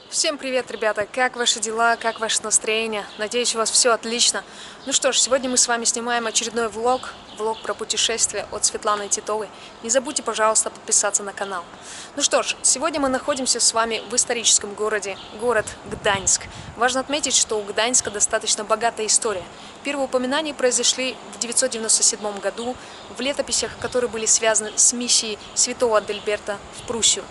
Всем привет, ребята! Как ваши дела? Как ваше настроение? Надеюсь, у вас все отлично. Ну что ж, сегодня мы с вами снимаем очередной влог про путешествие от Светланы Титовой. Не забудьте, пожалуйста, подписаться на канал. Ну что ж, сегодня мы находимся с вами в историческом городе, город Гданьск. Важно отметить, что у Гданьска достаточно богатая история. Первые упоминания произошли в 997 году в летописях, которые были связаны с миссией святого Адальберта в Пруссию.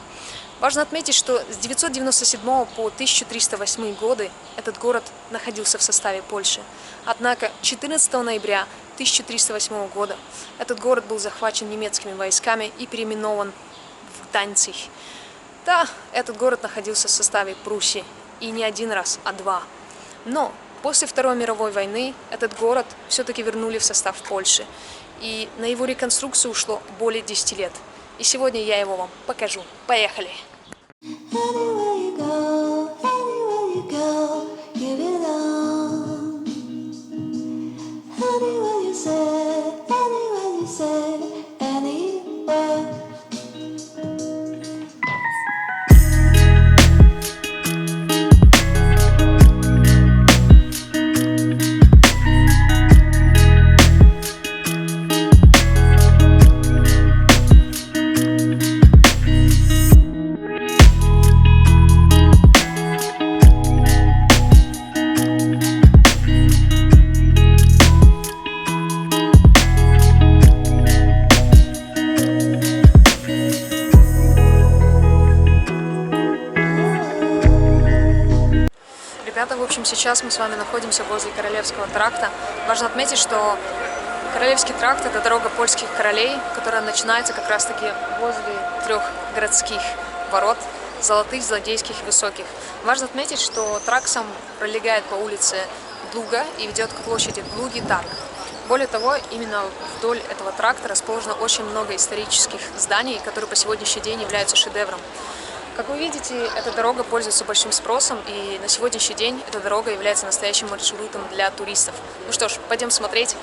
Важно отметить, что с 997 по 1308 годы этот город находился в составе Польши. Однако 14 ноября 1308 года этот город был захвачен немецкими войсками и переименован в Гданьск. Да, этот город находился в составе Пруссии, и не один раз, а два. Но после Второй мировой войны этот город все-таки вернули в состав Польши, и на его реконструкцию ушло более 10 лет. И сегодня я его вам покажу. Поехали! Ребята, в общем, сейчас мы с вами находимся возле Королевского тракта. Важно отметить, что Королевский тракт – это дорога польских королей, которая начинается как раз-таки возле 3 городских ворот – Золотых, Злодейских и Высоких. Важно отметить, что тракт сам пролегает по улице Длуга и ведет к площади Длуги-Тарг. Более того, именно вдоль этого тракта расположено очень много исторических зданий, которые по сегодняшний день являются шедевром. Как вы видите, эта дорога пользуется большим спросом, и на сегодняшний день эта дорога является настоящим маршрутом для туристов. Ну что ж, пойдем смотреть.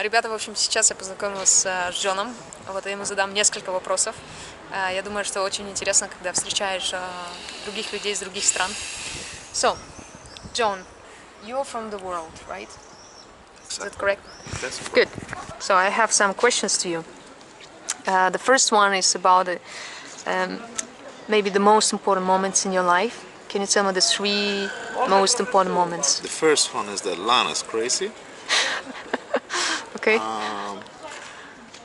Ребята, в общем, сейчас я познакомилась с Джоном, вот, я ему задам несколько вопросов. Я думаю, что очень интересно, когда встречаешь других людей из других стран. So, John, you're from the world, right? Exactly. Is that correct? That's Good. So I have some questions to you. The first one is about maybe the most important moments in your life. Can you tell me the 3 most important moments? The first one is that Lana's crazy. Okay.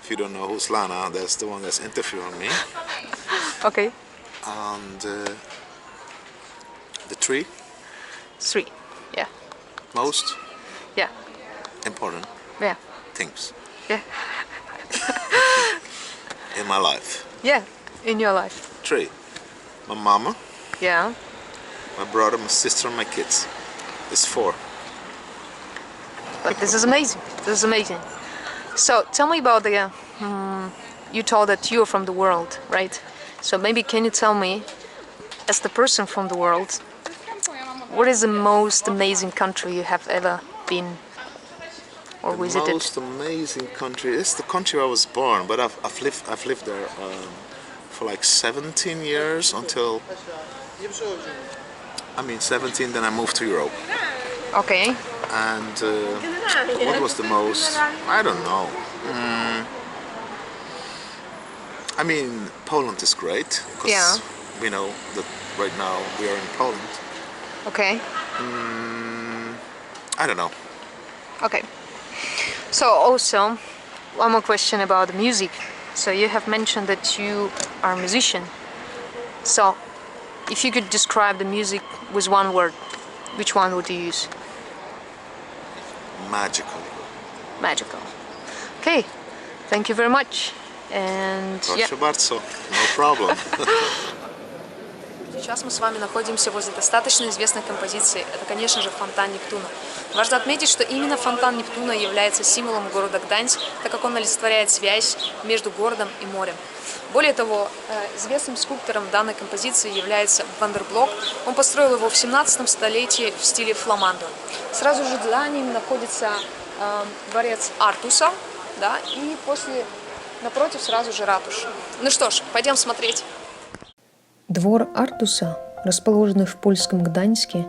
If you don't know who's Lana, that's the one that's interviewing me. Okay. And the 3 3. Yeah. most Yeah. important Yeah. things Yeah. in my life. Yeah. In your life. 3. My mama, Yeah. my brother, my sister, and my kids. It's 4. But this is amazing. This is amazing. So tell me about the. You told that you're from the world, right? So maybe can you tell me, as the person from the world, what is the most amazing country you have ever been or The visited? most amazing country. It's the country where I was born, but I've lived there for like 17 years until 17. Then I moved to Europe. Okay. And what was the most? I don't know. I mean, Poland is great because Yeah. we know that right now we are in Poland. Okay. I don't know. Okay. So also, one more question about the music. So you have mentioned that you are a musician. So, if you could describe the music with one word, which one would you use? Magical. Magical. Okay. Thank you very much. And Proszę bardzo, no problem. Сейчас мы с вами находимся возле достаточно известной композиции. Это, конечно же, фонтан Нептуна. Важно отметить, что именно фонтан Нептуна является символом города Гданьск, так как он олицетворяет связь между городом и морем. Более того, известным скульптором данной композиции является Ван дер Блок. Он построил его в 17 столетии в стиле фламандо. Сразу же за ним находится дворец Артуса, да, и напротив сразу же ратуша. Ну что ж, пойдем смотреть. Двор Артуса, расположенный в польском Гданьске,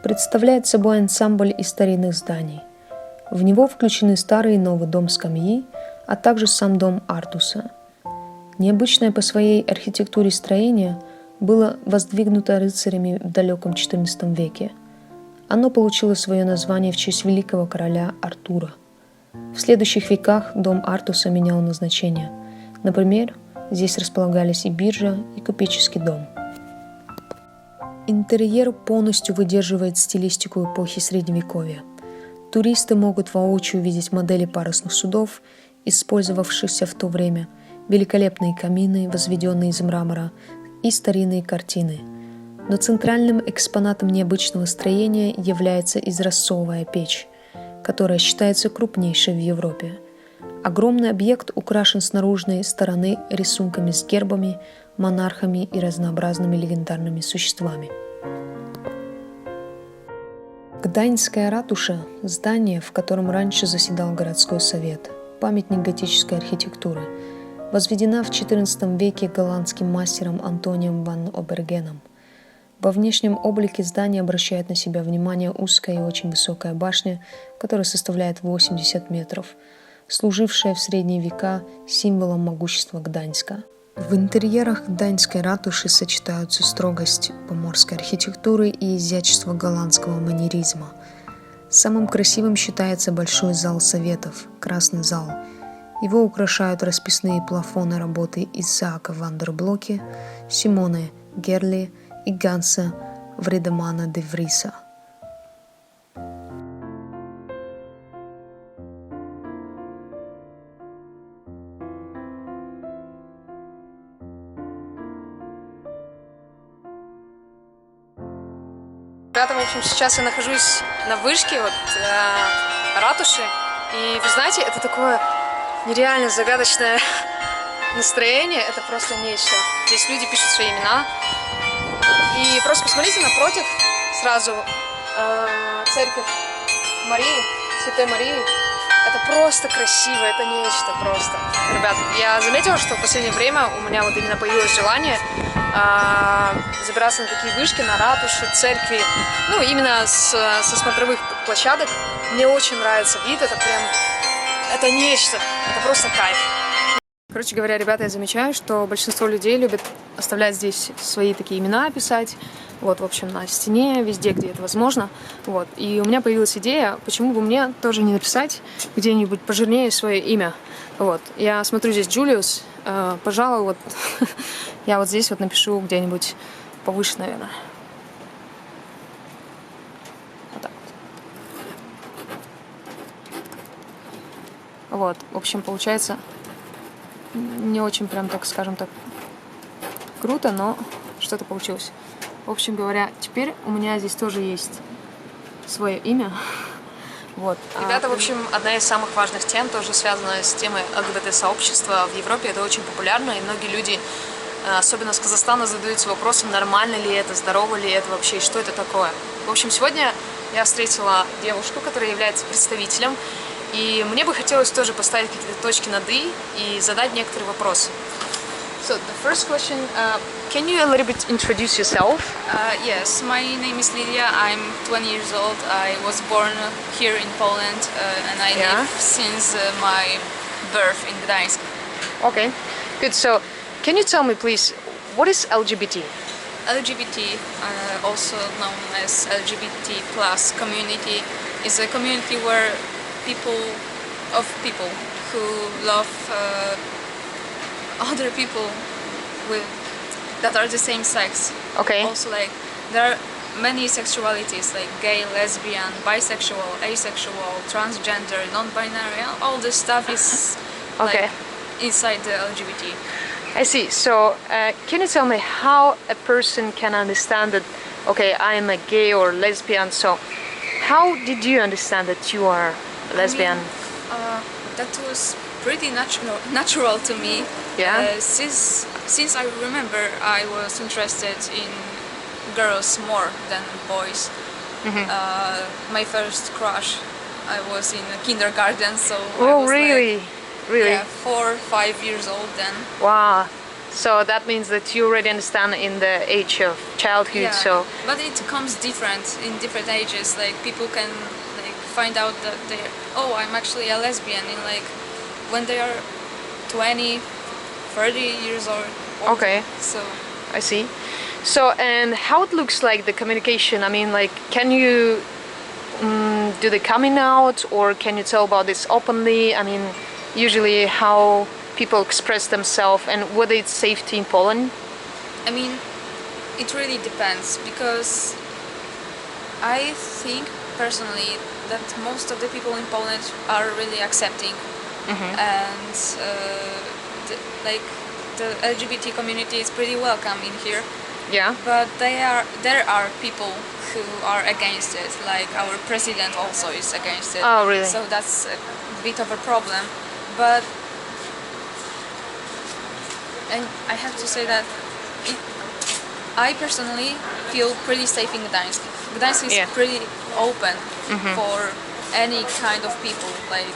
представляет собой ансамбль из старинных зданий. В него включены старый и новый дом скамьи, а также сам дом Артуса. Необычное по своей архитектуре строение было воздвигнуто рыцарями в далеком XIV веке. Оно получило свое название в честь великого короля Артура. В следующих веках дом Артуса менял назначение. Например, здесь располагались и биржа, и купеческий дом. Интерьер полностью выдерживает стилистику эпохи Средневековья. Туристы могут воочию увидеть модели парусных судов, использовавшихся в то время, великолепные камины, возведенные из мрамора, и старинные картины. Но центральным экспонатом необычного строения является изразцовая печь, которая считается крупнейшей в Европе. Огромный объект украшен с наружной стороны рисунками с гербами, монархами и разнообразными легендарными существами. Гданьская ратуша – здание, в котором раньше заседал городской совет, памятник готической архитектуры, возведена в XIV веке голландским мастером Антонием ван Обергеном. Во внешнем облике здания обращает на себя внимание узкая и очень высокая башня, которая составляет 80 метров, служившая в средние века символом могущества Гданьска. В интерьерах Гданьской ратуши сочетаются строгость поморской архитектуры и изящество голландского манеризма. Самым красивым считается большой зал советов, Красный зал. Его украшают расписные плафоны работы Исаака ван дер Блоке, Симоне Герли и Ганса Вредемана де Вриса. Ребята, в общем, сейчас я нахожусь на вышке ратуши, и вы знаете, это такое нереально загадочное настроение, это просто нечто. Здесь люди пишут свои имена, и просто посмотрите напротив сразу церковь Марии, Святой Марии. Это просто красиво, это нечто просто. Ребят, я заметила, что в последнее время у меня вот именно появилось желание забираться на такие вышки, на ратуши, церкви, ну, именно со смотровых площадок. Мне очень нравится вид, это прям, это нечто, это просто кайф. Короче говоря, ребята, я замечаю, что большинство людей любят оставлять здесь свои такие имена, писать, вот, в общем, на стене, везде, где это возможно, вот. И у меня появилась идея, почему бы мне тоже не написать где-нибудь пожирнее свое имя, вот. Я смотрю здесь Джулиус, пожалуй, вот, я вот здесь вот напишу где-нибудь повыше, наверное. Вот так вот. Вот, в общем, получается не очень прям, так скажем так, круто, но что-то получилось. В общем говоря, теперь у меня здесь тоже есть свое имя. Вот. Ребята, в общем, одна из самых важных тем, тоже связанная с темой ЛГБТ-сообщества в Европе, это очень популярно, и многие люди, особенно с Казахстана, задаются вопросом, нормально ли это, здорово ли это вообще, и что это такое. В общем, сегодня я встретила девушку, которая является представителем, и мне бы хотелось тоже поставить какие-то точки над «и» и задать некоторые вопросы. So, the first question, can you a little bit introduce yourself? Yes, my name is Lidia, I'm 20 years old, I was born here in Poland and I live since my birth in Gdańsk. Okay, good. So, can you tell me please, what is LGBT? LGBT, also known as LGBT plus community, is a community where people who love other people that are the same sex. Okay. Also, like, there are many sexualities, like gay, lesbian, bisexual, asexual, transgender, non-binary. All this stuff is Okay. like inside the LGBT. I see. So, can you tell me how a person can understand that, okay, I am a gay or lesbian, so how did you understand that you are a lesbian? That was pretty natural to me. Yeah? Since I remember, I was interested in girls more than boys. My first crush, I was in kindergarten, so I Oh, was really? Really? yeah, 4 or 5 years old then. Wow. So that means that you already understand in the age of childhood, Yeah, so... but it comes different in different ages. Like people can like find out that they're, oh, I'm actually a lesbian in like when they are 20, 30 years old. Okay. So I see. So, and how it looks like the communication? I mean, like, can you do the coming out, or can you tell about this openly? I mean, usually how people express themselves and whether it's safety in Poland? I mean, it really depends because I think personally that most of the people in Poland are really accepting, and like the LGBT community is pretty welcome in here. Yeah. But there are people who are against it, like our president also is against it. Oh, really? So that's a bit of a problem. But and I have to say that I personally feel pretty safe in Gdańsk. Gdańsk is Yeah. pretty open for any kind of people, like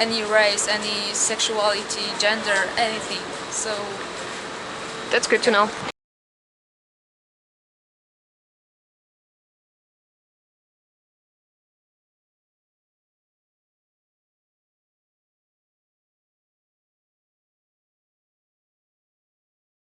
any race, any sexuality, gender, anything. So That's good to know.